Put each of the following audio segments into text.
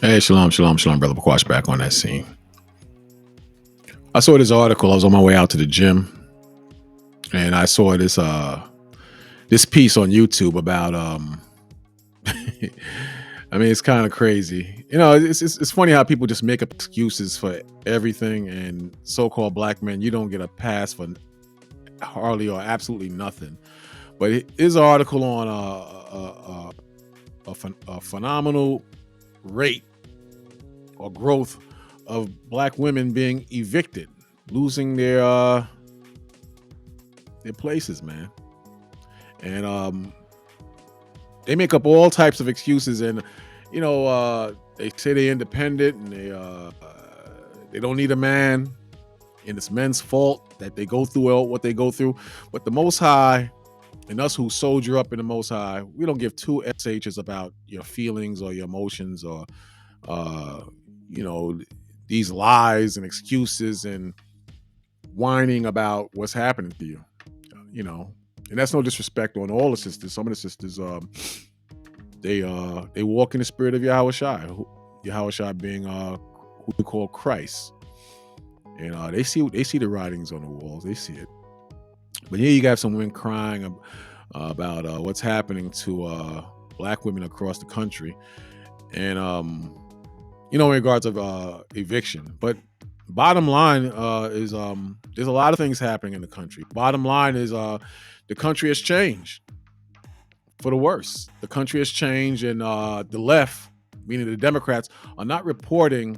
Hey, shalom, shalom, shalom, brother Bakwash back on that scene. I saw this article. I was on my way out to the gym, and I saw this piece on YouTube about I mean, it's kind of crazy. It's funny how people just make up excuses for everything, and so-called black men, you don't get a pass for hardly or absolutely nothing. But it is an article on a phenomenal rate or growth of black women being evicted, losing their places, man. And they make up all types of excuses, and they say they're independent and they don't need a man, and it's men's fault that they go through what they go through. But the Most High and us who soldier up in the Most High, we don't give two sh's about your feelings or your emotions or uh, you know these lies and excuses and whining about what's happening to you. You know, and that's no disrespect on all the sisters. Some of the sisters, they walk in the spirit of Yahweh Shai. Yahweh Shai being who we call Christ, and they see the writings on the walls. They see it. But here you got some women crying about what's happening to black women across the country, and in regards of eviction. But bottom line is there's a lot of things happening in the country. Bottom line is the country has changed for the worse. The country has changed, and the left, meaning the Democrats, are not reporting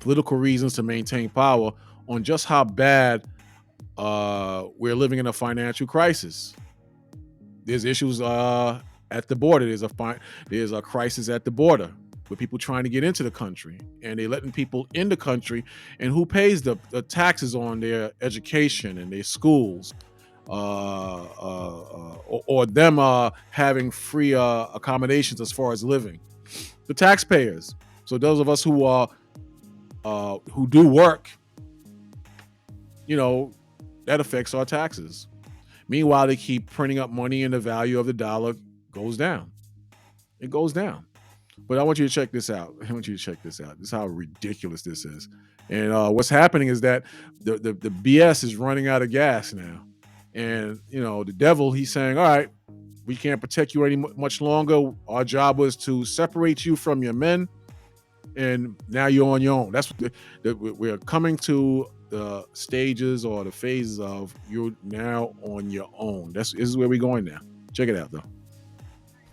political reasons to maintain power on just how bad we're living in a financial crisis. There's issues at the border. There's a crisis at the border with people trying to get into the country, and they're letting people in the country, and who pays the taxes on their education and their schools, or them having free accommodations as far as living. The taxpayers. So those of us who do work, that affects our taxes. Meanwhile, they keep printing up money, and the value of the dollar goes down. It goes down. But I want you to check this out. This is how ridiculous this is. And what's happening is that the BS is running out of gas now. And, the devil, he's saying, all right, we can't protect you any much longer. Our job was to separate you from your men, and now you're on your own. That's what we're coming to the stages or the phases of you're now on your own. This is where we're going now. Check it out, though.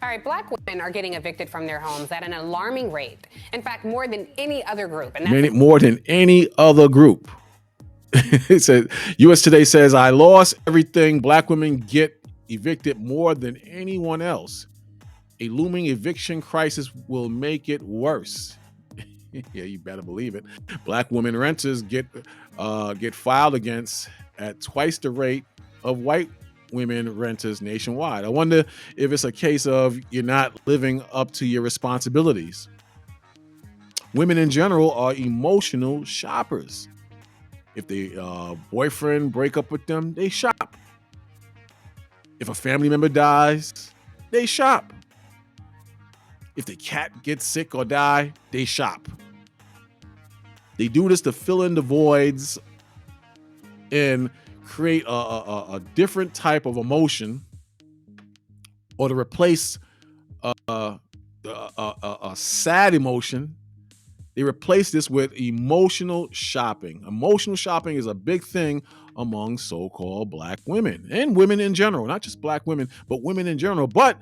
All right, black women are getting evicted from their homes at an alarming rate. In fact, more than any other group. And more than any other group. It said, U.S. Today says, I lost everything. Black women get evicted more than anyone else. A looming eviction crisis will make it worse. Yeah, you better believe it. Black women renters get filed against at twice the rate of white women renters nationwide. I wonder if it's a case of you're not living up to your responsibilities. Women in general are emotional shoppers. If the boyfriend break up with them, they shop. If a family member dies, they shop. If the cat gets sick or die, they shop. They do this to fill in the voids and create a different type of emotion, or to replace a sad emotion. They replace this with emotional shopping. Emotional shopping is a big thing among so-called black women and women in general, not just black women, but women in general. But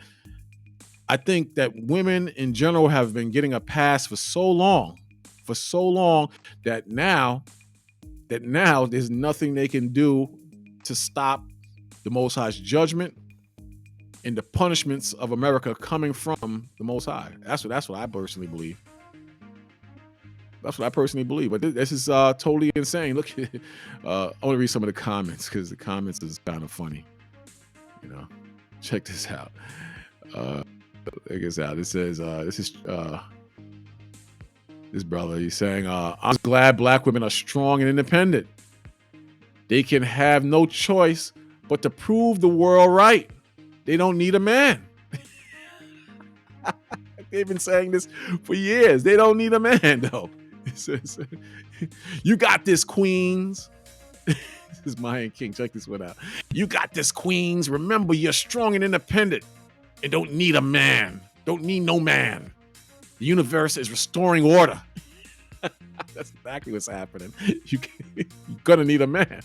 I think that women in general have been getting a pass for so long that now there's nothing they can do to stop the Most High's judgment and the punishments of America coming from the Most High. That's what I personally believe. That's what I personally believe. But this is totally insane. Look, I want to read some of the comments because the comments is kind of funny. Check this out. Check this out. It says, this is this brother. He's saying, I'm glad black women are strong and independent. They can have no choice but to prove the world right. They don't need a man. They've been saying this for years. They don't need a man, though. You got this, Queens. This is Mayan King. Check this one out. You got this, Queens. Remember, you're strong and independent and don't need a man. Don't need no man. The universe is restoring order. That's exactly what's happening. You're gonna need a man.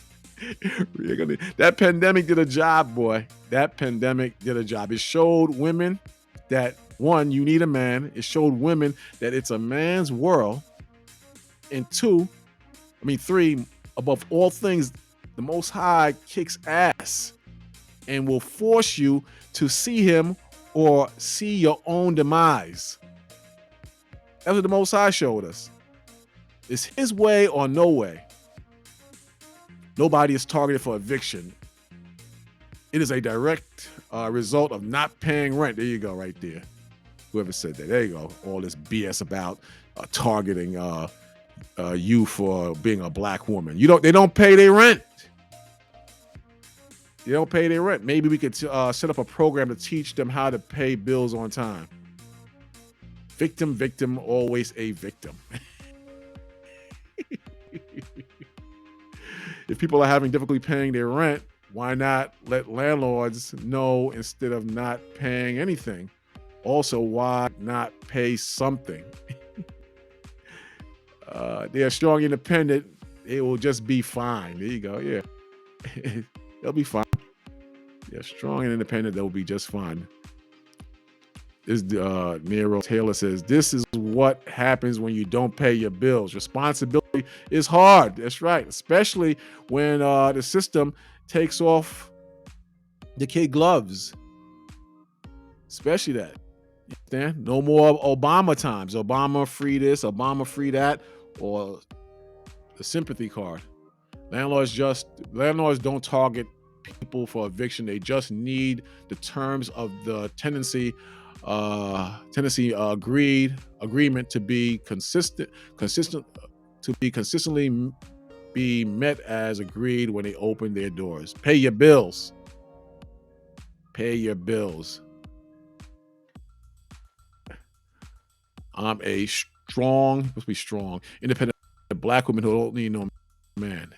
That pandemic did a job, boy. That pandemic did a job. It showed women that, one, you need a man. It showed women that it's a man's world. And three, above all things, the Most High kicks ass and will force you to see him or see your own demise. That's what the Most High showed us. It's his way or no way. Nobody is targeted for eviction. It is a direct result of not paying rent. There you go, right there. Whoever said that. There you go. All this BS about targeting you for being a black woman. They don't pay their rent. They don't pay their rent. Maybe we could set up a program to teach them how to pay bills on time. Victim, always a victim. If people are having difficulty paying their rent, why not let landlords know instead of not paying anything? Also, why not pay something? They are strong, independent. It will just be fine. There you go. Yeah. They'll be fine. They're strong and independent. They'll be just fine. This Nero Taylor says, this is what happens when you don't pay your bills. Responsibility is hard. That's right. Especially when the system takes off the kid gloves. Especially that. You understand? No more Obama times. Obama free this, Obama free that, or the sympathy card. Landlords don't target people for eviction. They just need the terms of the tenancy agreement to be consistently be met as agreed when they open their doors. Pay your bills. Pay your bills. I'm a strong, must be strong, independent black woman who don't need no man.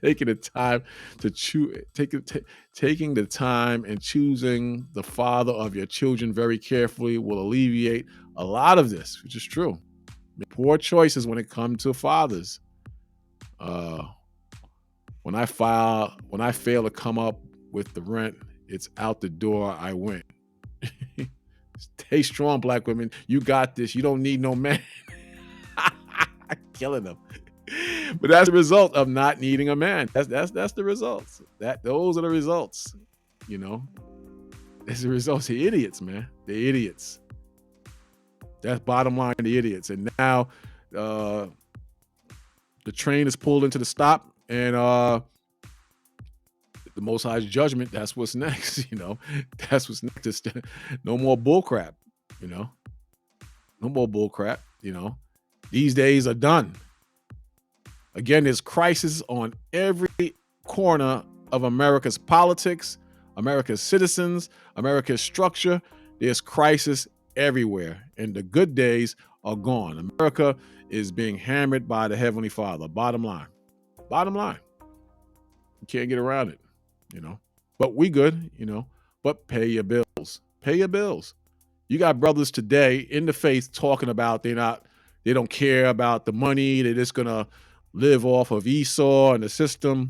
Taking the time to taking the time and choosing the father of your children very carefully will alleviate a lot of this, which is true. Make poor choices when it comes to fathers. When I fail to come up with the rent, it's out the door I went. Stay strong, black women. You got this. You don't need no man. Killing them. But that's the result of not needing a man. That's the results. Those are the results. You know, that's the results. The idiots, man. The idiots. That's bottom line. The idiots. And now, the train is pulled into the stop, and the Most High's judgment. That's what's next. You know, that's what's next. It's no more bull crap. You know, no more bull crap. You know, these days are done. Again, there's crisis on every corner of America's politics, America's citizens, America's structure. There's crisis everywhere, and the good days are gone. America is being hammered by the Heavenly Father. Bottom line. You can't get around it, you know. But we good, you know. But pay your bills. Pay your bills. You got brothers today in the faith talking about they don't care about the money. They're just gonna live off of Esau and the system.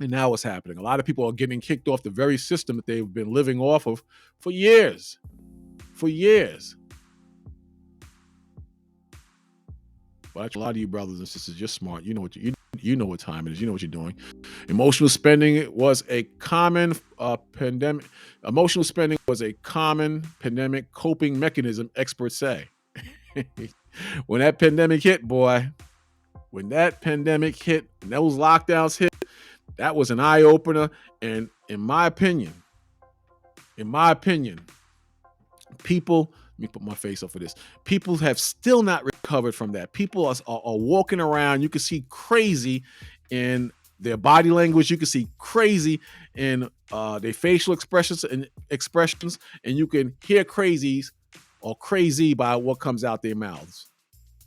And now what's happening? A lot of people are getting kicked off the very system that they've been living off of for years. For years. But a lot of you brothers and sisters, you're smart. You know what you know what time it is. You know what you're doing. Emotional spending was a common pandemic. Emotional spending was a common pandemic coping mechanism, experts say. When that pandemic hit, boy, when those lockdowns hit, that was an eye opener. And in my opinion, people, let me put my face up for this. People have still not recovered from that. People are walking around. You can see crazy in their body language. You can see crazy in their facial expressions, and you can hear crazies or crazy by what comes out their mouths.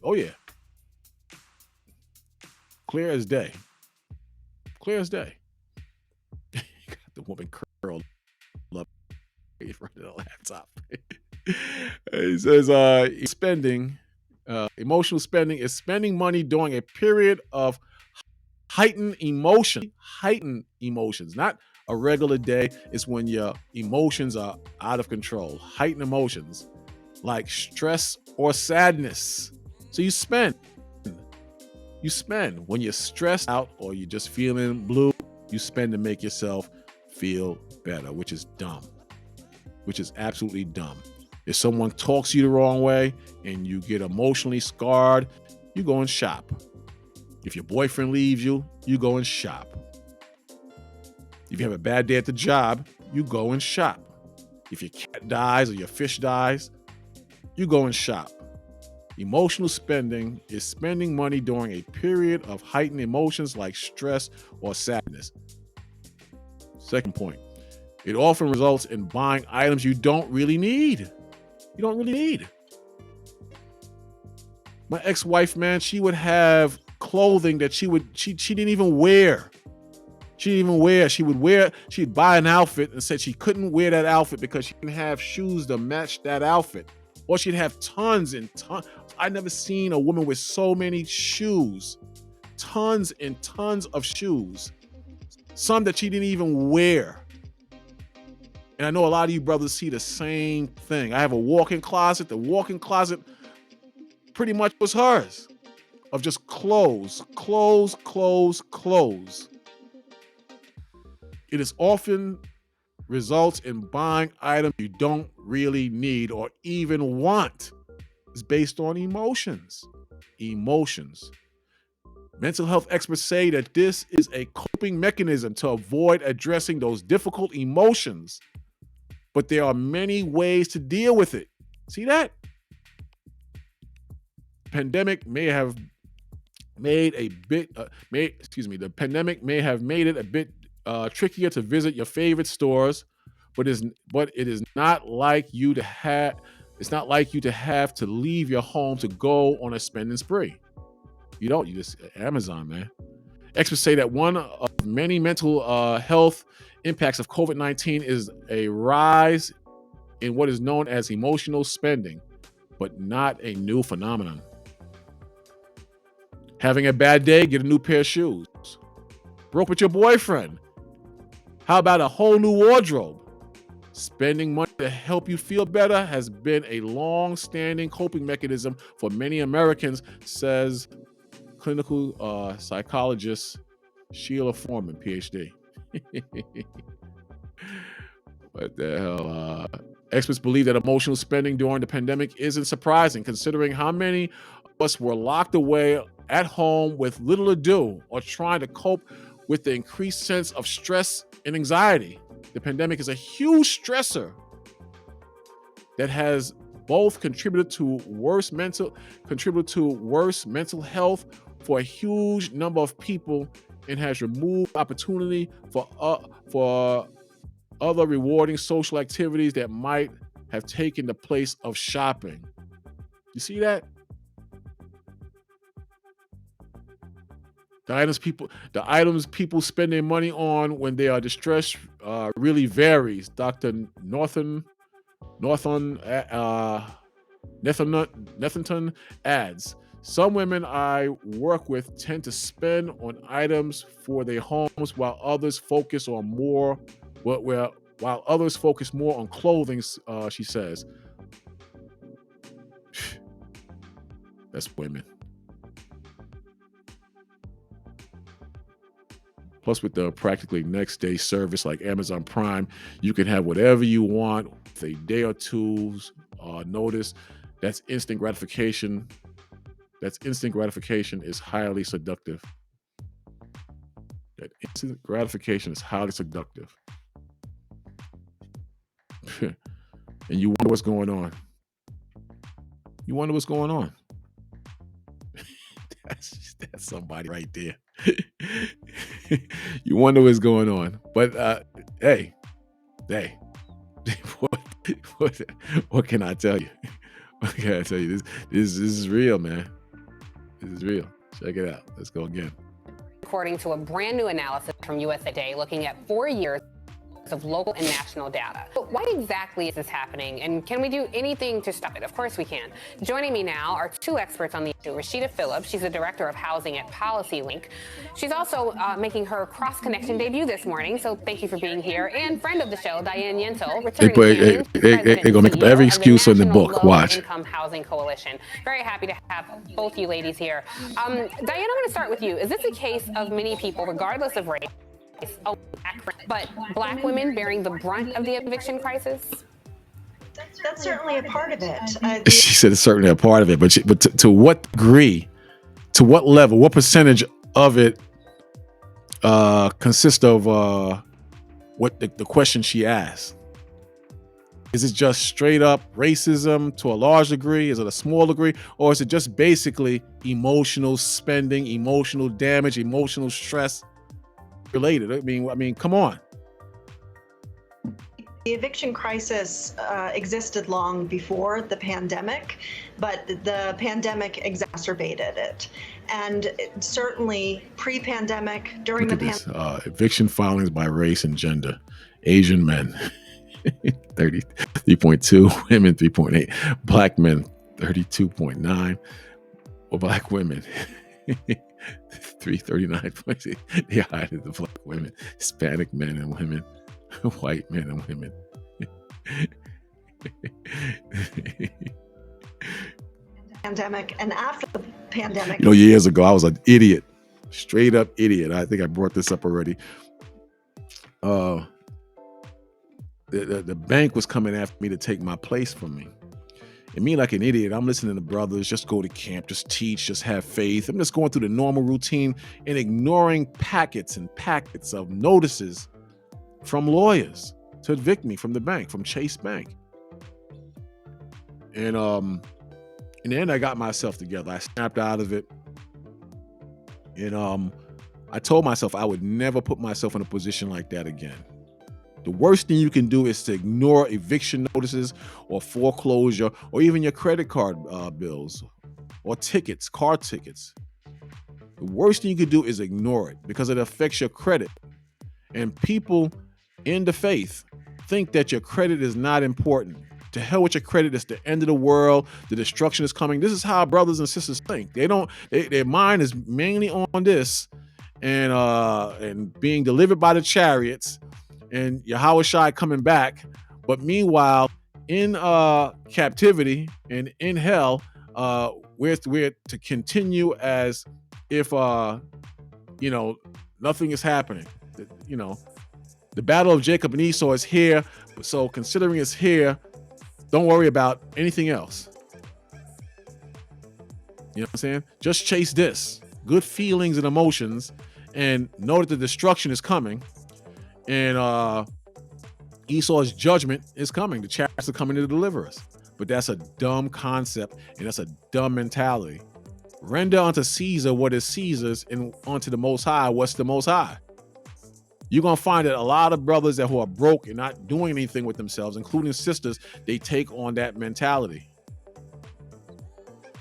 Oh yeah, clear as day. Clear as day. Got the woman curled up in front of the laptop. He says, spending, emotional spending is spending money during a period of heightened emotions, not a regular day. It's when your emotions are out of control. Heightened emotions like stress or sadness. So you spend when you're stressed out or you're just feeling blue. You spend to make yourself feel better, which is dumb, which is absolutely dumb. If someone talks you the wrong way and you get emotionally scarred, you go and shop. If your boyfriend leaves you, you go and shop. If you have a bad day at the job, you go and shop. If your cat dies or your fish dies, you go and shop. Emotional spending is spending money during a period of heightened emotions like stress or sadness. Second point, it often results in buying items you don't really need. You don't really need. My ex-wife, man, she would have clothing that she didn't even wear. She didn't even wear. She'd buy an outfit and said she couldn't wear that outfit because she didn't have shoes to match that outfit. Or she'd have tons and tons. I've never seen a woman with so many shoes. Tons and tons of shoes. Some that she didn't even wear. And I know a lot of you brothers see the same thing. I have a walk-in closet. The walk-in closet pretty much was hers. Of just clothes. It is often results in buying items you don't really need or even want. It's based on emotions. Mental health experts say that this is a coping mechanism to avoid addressing those difficult emotions. But there are many ways to deal with it. See that? The pandemic may have made it a bit trickier to visit your favorite stores, but it is not like you to have. It's not like you to have to leave your home to go on a spending spree. You don't. You just Amazon, man. Experts say that one of many mental health impacts of COVID-19 is a rise in what is known as emotional spending, but not a new phenomenon. Having a bad day, get a new pair of shoes. Broke with your boyfriend. How about a whole new wardrobe? Spending money to help you feel better has been a long-standing coping mechanism for many Americans, says clinical psychologist Sheila Foreman, PhD. What the hell? Experts believe that emotional spending during the pandemic isn't surprising, considering how many of us were locked away at home with little to do or trying to cope with the increased sense of stress and anxiety. The pandemic is a huge stressor that has both contributed to worse mental health for a huge number of people and has removed opportunity for other rewarding social activities that might have taken the place of shopping. You see that? The items people spend their money on when they are distressed really varies. Dr. Netherton adds, some women I work with tend to spend on items for their homes while others focus more on clothing, she says. That's women. Plus, with the practically next day service like Amazon Prime, you can have whatever you want with a day or two's notice. That's instant gratification. Is highly seductive. That instant gratification is highly seductive. And you wonder what's going on. That's somebody right there. You wonder what's going on. But hey, hey, what can I tell you? What can I tell you? This is real, man. This is real. Check it out. Let's go again. According to a brand new analysis from USA Today looking at 4 years of local and national data. But why exactly is this happening, and can we do anything to stop it? Of course we can. Joining me now are two experts on the issue. Rashida Phillips, she's the Director of Housing at Policy Link. She's also making her Cross Connection debut this morning, so thank you for being here. And friend of the show, Diane Yentl, returning they're going to make up every excuse in the book. Watch. Income Housing Coalition. Very happy to have both you ladies here. Diane, I'm going to start with you. Is this a case of many people, regardless of race, but black women bearing the brunt of the eviction crisis? That's certainly a part of it. She said it's certainly a part of it, but to what degree, to what level, what percentage of it consists of what the question she asked? Is it just straight up racism to a large degree? Is it a small degree? Or is it just basically emotional spending, emotional damage, emotional stress related? I mean, come on. The eviction crisis existed long before the pandemic, but the pandemic exacerbated it. And certainly pre-pandemic, during the pandemic. Eviction filings by race and gender. Asian men, 33.2, women 3.8, black men 32.9, or black women 339.6. The height of the black women, Hispanic men and women, white men and women. Pandemic, and after the pandemic. You know, years ago, I was an idiot, straight up idiot. I think I brought this up already. The bank was coming after me to take my place from me. And me, like an idiot, I'm listening to brothers, just go to camp, just teach, just have faith. I'm just going through the normal routine and ignoring packets and packets of notices from lawyers to evict me from the bank, from Chase Bank. And in the end, I got myself together. I snapped out of it. And I told myself I would never put myself in a position like that again. The worst thing you can do is to ignore eviction notices or foreclosure or even your credit card bills or tickets, car tickets. The worst thing you can do is ignore it because it affects your credit. And people in the faith think that your credit is not important. To hell with your credit, it's the end of the world. The destruction is coming. This is how brothers and sisters think. Their mind is mainly on this and being delivered by the chariots and Yahweh Shai coming back. But meanwhile, in captivity and in hell, we're to continue as if nothing is happening. The battle of Jacob and Esau is here. So considering it's here, don't worry about anything else. You know what I'm saying? Just chase this. Good feelings and emotions, and know that the destruction is coming. And Esau's judgment is coming. The chariots are coming to deliver us. But that's a dumb concept, and that's a dumb mentality. Render unto Caesar what is Caesar's, and unto the Most High what's the Most High. You're going to find that a lot of brothers who are broke and not doing anything with themselves, including sisters, they take on that mentality.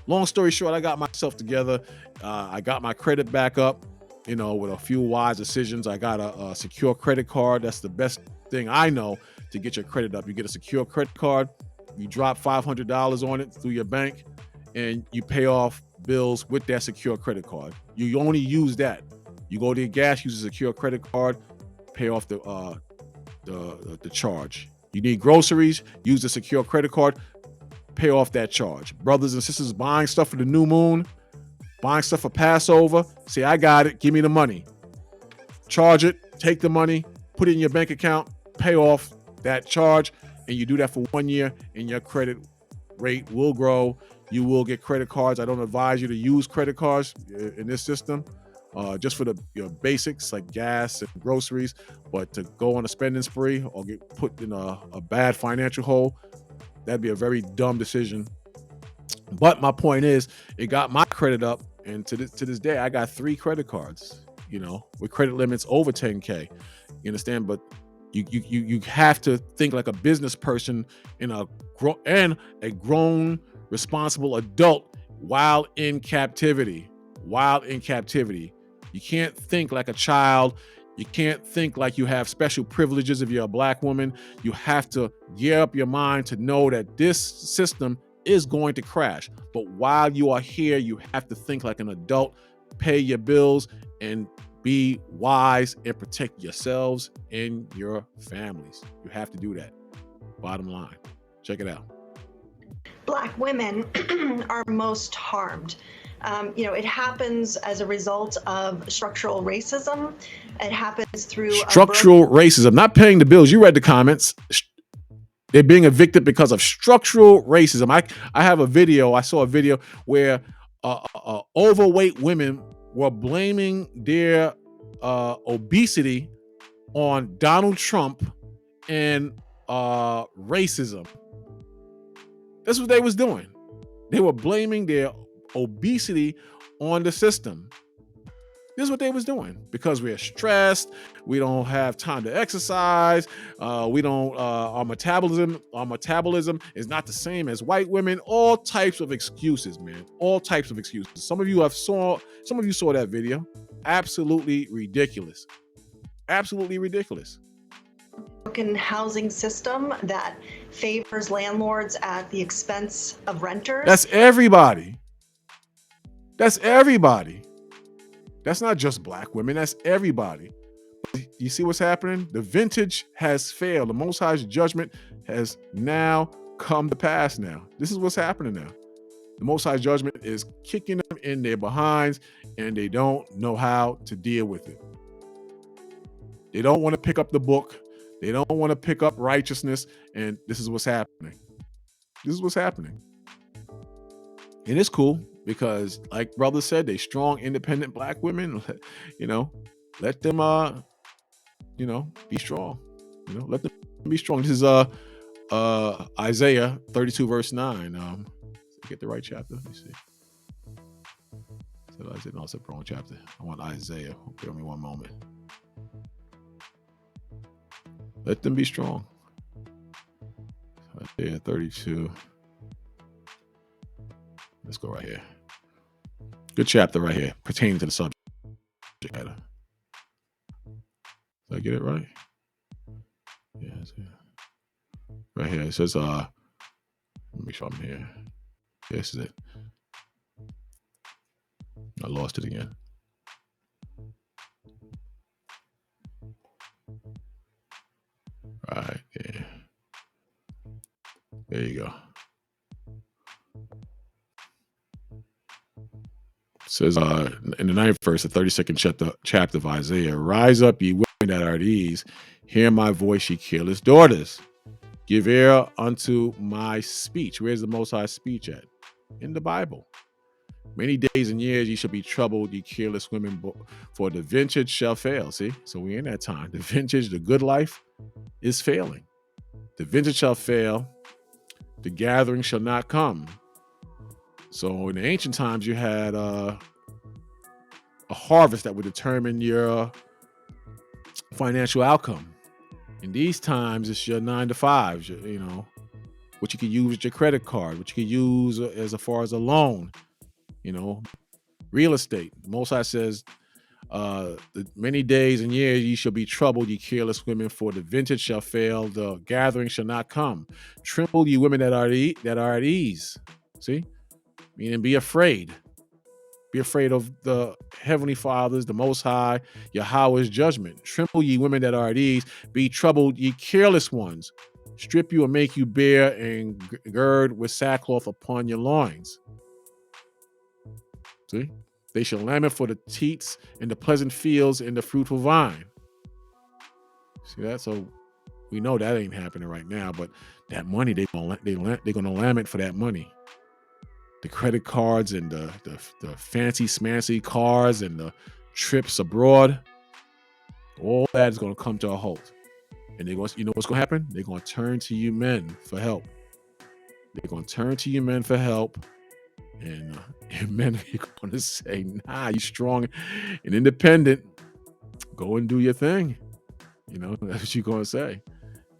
Long story short, I got myself together. I got my credit back up, with a few wise decisions. I got a secure credit card. That's the best thing I know to get your credit up. You get a secure credit card. You drop $500 on it through your bank, and you pay off bills with that secure credit card. You only use that. You go to your gas, use a secure credit card, pay off the charge. You need groceries, use the secure credit card, pay off that charge. Brothers and sisters buying stuff for the new moon, buying stuff for Passover, say, I got it, give me the money. Charge it, take the money, put it in your bank account, pay off that charge, and you do that for 1 year, and your credit rate will grow. You will get credit cards. I don't advise you to use credit cards in this system. Just for the basics like gas and groceries, but to go on a spending spree or get put in a bad financial hole, that'd be a very dumb decision. But my point is, it got my credit up, and to this day, I got 3 credit cards, with credit limits over 10K. You understand? But You have to think like a business person and a grown responsible adult while in captivity. You can't think like a child. You can't think like you have special privileges if you're a black woman. You have to gear up your mind to know that this system is going to crash. But while you are here, you have to think like an adult, pay your bills, and be wise and protect yourselves and your families. You have to do that. Bottom line. Check it out. Black women are most harmed. It happens as a result of structural racism. It happens through structural racism, not paying the bills. You read the comments. They're being evicted because of structural racism. I have a video. I saw a video where overweight women were blaming their obesity on Donald Trump and racism. That's what they was doing. They were blaming their obesity on the system. This is what they was doing because we're stressed. We don't have time to exercise. We don't. Our metabolism is not the same as white women. All types of excuses, man. All types of excuses. Some of you saw that video. Absolutely ridiculous. Absolutely ridiculous. Broken housing system that favors landlords at the expense of renters. That's everybody. That's not just black women. That's everybody. You see what's happening? The vintage has failed. The Most High's judgment has now come to pass now. This is what's happening now. The Most High's judgment is kicking them in their behinds, and they don't know how to deal with it. They don't want to pick up the book. They don't want to pick up righteousness, and this is what's happening. And it's cool because, like brother said, they strong, independent black women. Let them, be strong. Let them be strong. This is Isaiah 32 verse 9. Get the right chapter. Let me see. No, it's the wrong chapter. I want Isaiah. Give me one moment. Let them be strong. Isaiah 32. Let's go right here. Good chapter right here, pertaining to the subject matter. Did I get it right? Yeah, right here. It says, let me make sure I'm here. This is it. I lost it again. Right there. There you go. It says in the 9th verse, the 32nd chapter of Isaiah, rise up, ye women that are at ease, hear my voice, ye careless daughters. Give ear unto my speech. Where's the Most High speech at? In the Bible. Many days and years ye shall be troubled, ye careless women, for the vintage shall fail. See? So we're in that time. The vintage, the good life, is failing. The vintage shall fail. The gathering shall not come. So in the ancient times, you had a harvest that would determine your financial outcome. In these times, it's your 9 to 5s, what you could use with your credit card, what you could use as far as a loan, real estate. The Most High says, the many days and years ye shall be troubled, ye careless women, for the vintage shall fail, the gathering shall not come. Tremble, ye women that are at ease. See? Meaning be afraid. Be afraid of the Heavenly Father's, the Most High, Yahweh's judgment. Tremble, ye women that are at ease. Be troubled, ye careless ones. Strip you and make you bare, and gird with sackcloth upon your loins. See? They shall lament for the teats and the pleasant fields and the fruitful vine. See that? So we know that ain't happening right now, but that money, they're gonna lament for that money. The credit cards and the fancy smancy cars and the trips abroad, all that is going to come to a halt. And you know what's going to happen? They're going to turn to you men for help. And men are going to say, nah, you strong and independent. Go and do your thing. That's what you're gonna say.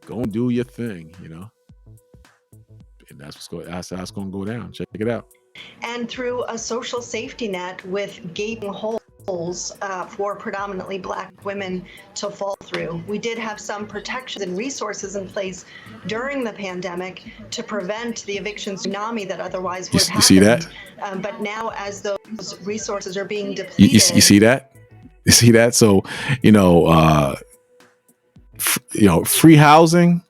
Go and do your thing, and that's how it's gonna go down. Check it out. And through a social safety net with gaping holes for predominantly Black women to fall through. We did have some protections and resources in place during the pandemic to prevent the eviction tsunami that otherwise would have happened. You see that? But now, as those resources are being depleted, You see that? You see that? So, free housing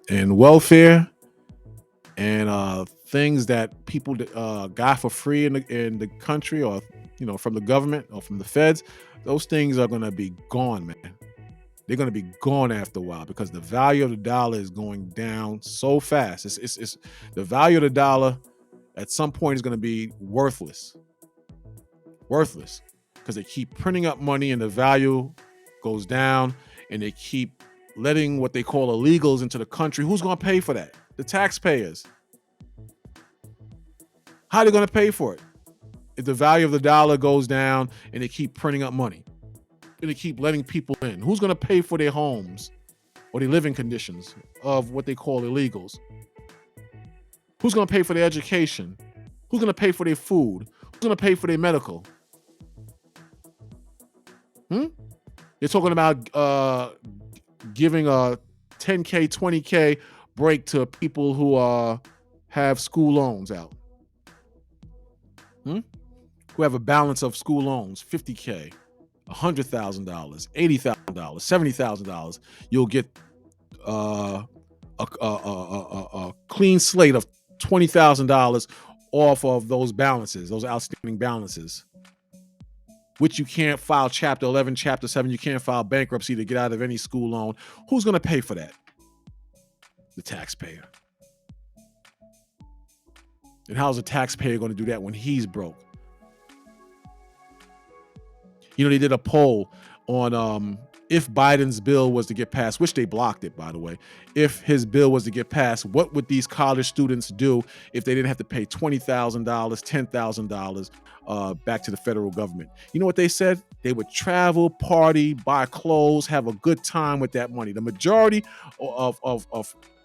and welfare and things that people got for free in the country, or from the government or from the feds, those things are going to be gone, man. They're going to be gone after a while because the value of the dollar is going down so fast. It's the value of the dollar at some point is going to be worthless because they keep printing up money and the value goes down, and they keep letting what they call illegals into the country. Who's going to pay for that? The taxpayers. How are they going to pay for it? If the value of the dollar goes down and they keep printing up money and they keep letting people in, who's going to pay for their homes or their living conditions of what they call illegals? Who's going to pay for their education? Who's going to pay for their food? Who's going to pay for their medical? They're talking about giving a $10K, $20K break to people who have school loans out. Who have a balance of school loans, $50K, $100,000, $80,000, $70,000. You'll get a clean slate of $20,000 off of those balances, those outstanding balances, which you can't file Chapter 11, Chapter 7. You can't file bankruptcy to get out of any school loan. Who's going to pay for that? The taxpayer. And how's the taxpayer going to do that when he's broke? They did a poll on if Biden's bill was to get passed, which they blocked it, by the way. If his bill was to get passed, what would these college students do if they didn't have to pay $20,000, $10,000 back to the federal government? You know what they said? They would travel, party, buy clothes, have a good time with that money. The majority of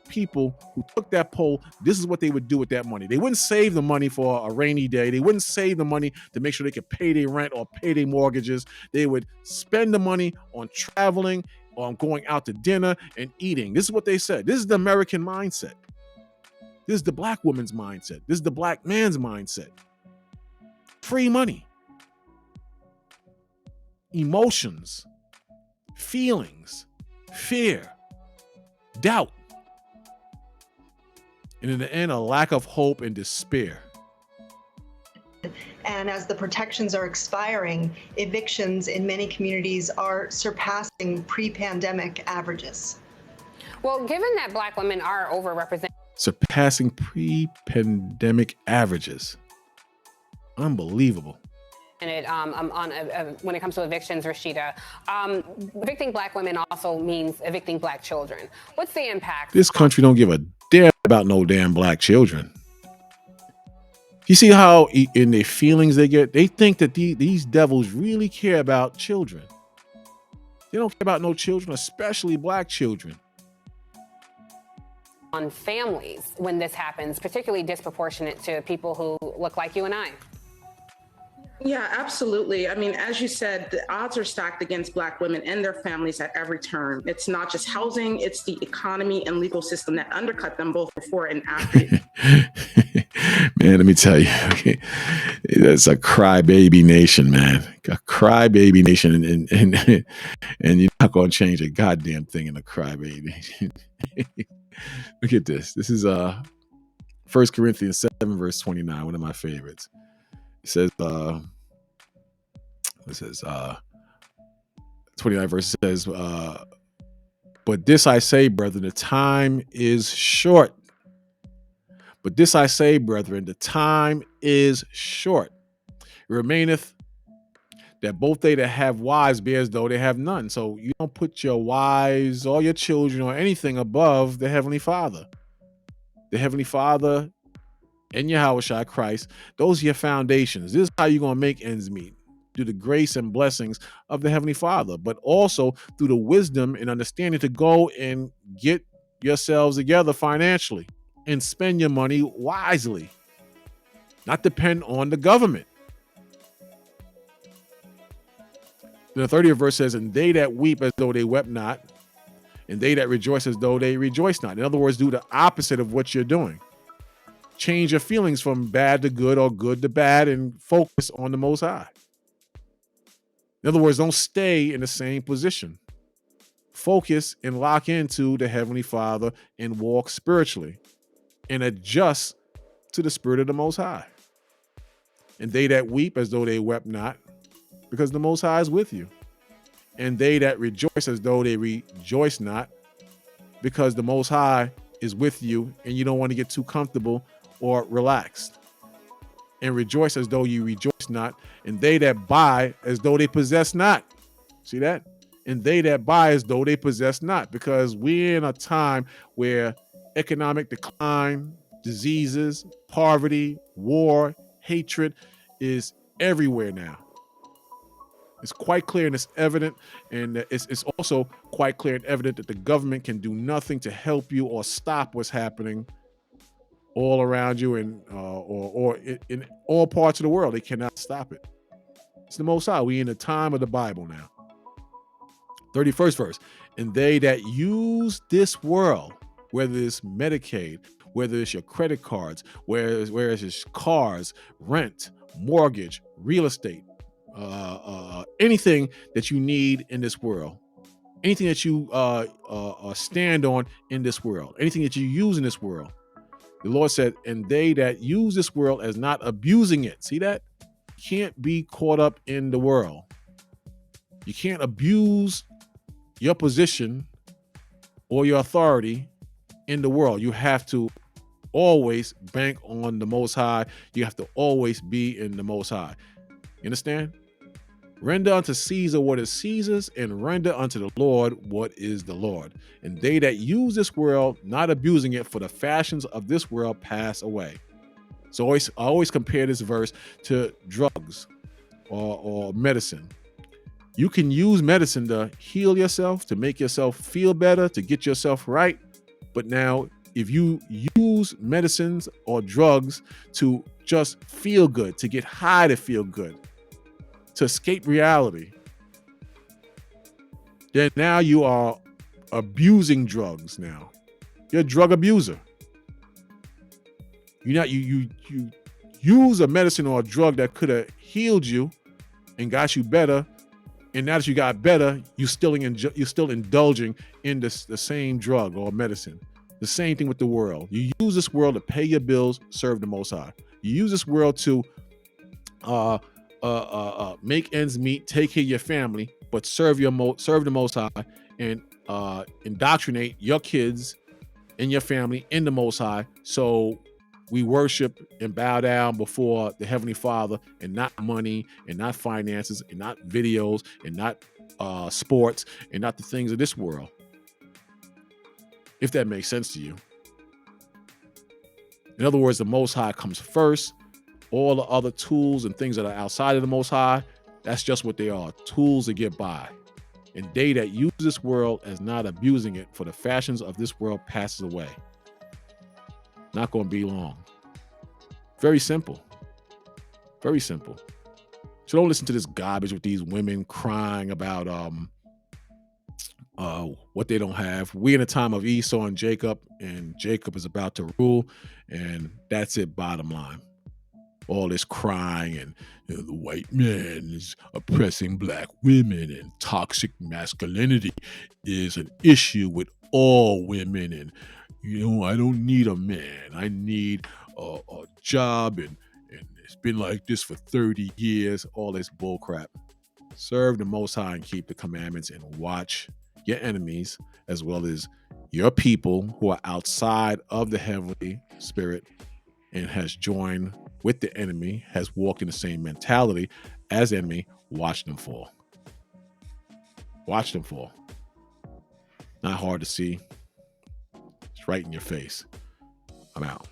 people who took that poll, this is what they would do with that money. They wouldn't save the money for a rainy day. They wouldn't save the money to make sure they could pay their rent or pay their mortgages. They would spend the money on traveling, on going out to dinner and eating. This is what they said. This is the American mindset. This is the Black woman's mindset. This is the Black man's mindset. Free money. Emotions, feelings, fear, doubt. And in the end, a lack of hope and despair. And as the protections are expiring, evictions in many communities are surpassing pre-pandemic averages. Well, given that Black women are overrepresented. Surpassing pre-pandemic averages. Unbelievable. When it comes to evictions, Rashida, evicting Black women also means evicting Black children. What's the impact? This country don't give a damn about no damn Black children. You see how in their feelings they get? They think that these devils really care about children. They don't care about no children, especially Black children. On families when this happens, particularly disproportionate to people who look like you and I. Yeah, absolutely. I mean, as you said, the odds are stacked against Black women and their families at every turn. It's not just housing, it's the economy and legal system that undercut them both before and after. Man, let me tell you, okay, that's a crybaby nation, man. A crybaby nation, and you're not going to change a goddamn thing in a crybaby nation. Look at this. This is 1 Corinthians 7, verse 29, one of my favorites. It says, 29 verse says, but this I say, brethren, the time is short. But this I say, brethren, the time is short. It remaineth that both they that have wives be as though they have none. So you don't put your wives or your children or anything above the Heavenly Father. The Heavenly Father and Yahushua Christ, those are your foundations. This is how you're going to make ends meet. through the grace and blessings of the Heavenly Father, but also through the wisdom and understanding to go and get yourselves together financially and spend your money wisely, not depend on the government. Then the 30th verse says, and they that weep as though they wept not, and they that rejoice as though they rejoice not. In other words, do the opposite of what you're doing. Change your feelings from bad to good or good to bad and focus on the Most High. In other words, don't stay in the same position. Focus and lock into the Heavenly Father and walk spiritually and adjust to the Spirit of the Most High. And they that weep as though they wept not, because the Most High is with you. And they that rejoice as though they rejoice not, because the Most High is with you and you don't want to get too comfortable or relaxed. And rejoice as though you rejoice not, and they that buy as though they possess not. See that? And they that buy as though they possess not, because we're in a time where economic decline, diseases, poverty, war, hatred is everywhere now. It's quite clear and it's evident, and it's also quite clear and evident that the government can do nothing to help you or stop what's happening all around you and or in all parts of the world. They cannot stop it. It's the Most High. We in the time of the Bible now. 31st verse. And they that use this world, whether it's Medicaid, whether it's your credit cards, whether it's cars, rent, mortgage, real estate, anything that you need in this world, anything that you stand on in this world, anything that you use in this world. The Lord said, and they that use this world as not abusing it. See that? You can't be caught up in the world. You can't abuse your position or your authority in the world. You have to always bank on the Most High. You have to always be in the Most High. You understand? Render unto Caesar what is Caesar's, and render unto the Lord what is the Lord. And they that use this world, not abusing it, for the fashions of this world pass away. So I always compare this verse to drugs or medicine. You can use medicine to heal yourself, to make yourself feel better, to get yourself right. But now, if you use medicines or drugs to just feel good, to get high to feel good, to escape reality, then now you are abusing drugs. Now you're a drug abuser. You use a medicine or a drug that could have healed you and got you better, and now that you got better, you're still indulging in the same drug or medicine. The same thing with the world. You use this world to pay your bills, serve the Most High. You use this world to make ends meet, take care of your family, but serve the Most High and indoctrinate your kids and your family in the Most High. So we worship and bow down before the Heavenly Father, and not money, and not finances, and not videos, and not sports, and not the things of this world. If that makes sense to you. In other words, the Most High comes first. All the other tools and things that are outside of the Most High, that's just what they are, tools to get by. And they that use this world as not abusing it, for the fashions of this world passes away. Not going to be long. Very simple. Very simple. So don't listen to this garbage with these women crying about what they don't have. We're in a time of Esau and Jacob is about to rule, and that's it, bottom line. All this crying and the white man is oppressing black women, and toxic masculinity is an issue with all women, and I don't need a man. I need a job, and it's been like this for 30 years. All this bullcrap. Serve the Most High and keep the commandments, and watch your enemies as well as your people who are outside of the heavenly spirit and has joined with the enemy, has walked in the same mentality as enemy. Watch them fall. Watch them fall. Not hard to see. It's right in your face. I'm out.